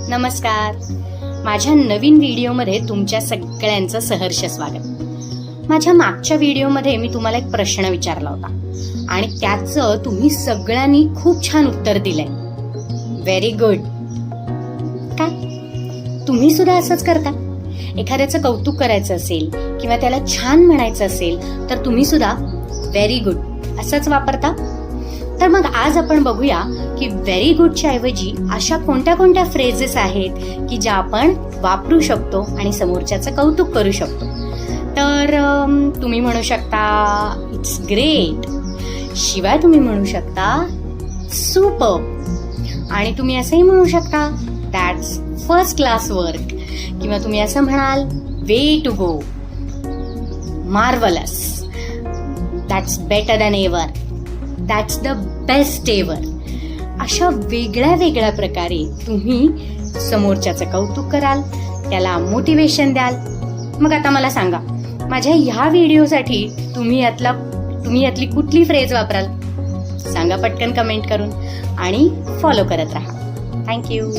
नमस्कार. माझ्या नवीन व्हिडिओमध्ये तुमच्या सगळ्यांचं सहर्ष स्वागत. माझ्या मागच्या व्हिडिओमध्ये मी तुम्हाला एक प्रश्न विचारला होता आणि त्याचं तुम्ही सगळ्यांनी खूप छान उत्तर दिलंय. Very good. काय तुम्ही सुद्धा असंच करता? एखाद्याचं कौतुक करायचं असेल किंवा त्याला छान म्हणायचं असेल तर तुम्ही सुद्धा व्हेरी गुड असंच वापरता? तर मग आज आपण बघूया की व्हेरी गुडच्या ऐवजी अशा कोणत्या कोणत्या फ्रेजेस आहेत की ज्या आपण वापरू शकतो आणि समोरच्याचं कौतुक करू शकतो. तर तुम्ही म्हणू शकता इट्स ग्रेट, शिवाय तुम्ही म्हणू शकता सुपर्ब, आणि तुम्ही असंही म्हणू शकता दॅट्स फर्स्ट क्लास वर्क, किंवा तुम्ही असं म्हणाल way to go, marvellous, that's better than ever, that's the best ever. अशा वेगळ्या वेगळ्या प्रकारे तुम्ही समोरच्याचं कौतुक कराल, त्याला मोटिवेशन द्याल. मग आता मला सांगा, माझ्या ह्या व्हिडिओसाठी तुम्ही यातली कुठली फ्रेज वापराल? सांगा पटकन कमेंट करून आणि फॉलो करत राहा. थँक्यू.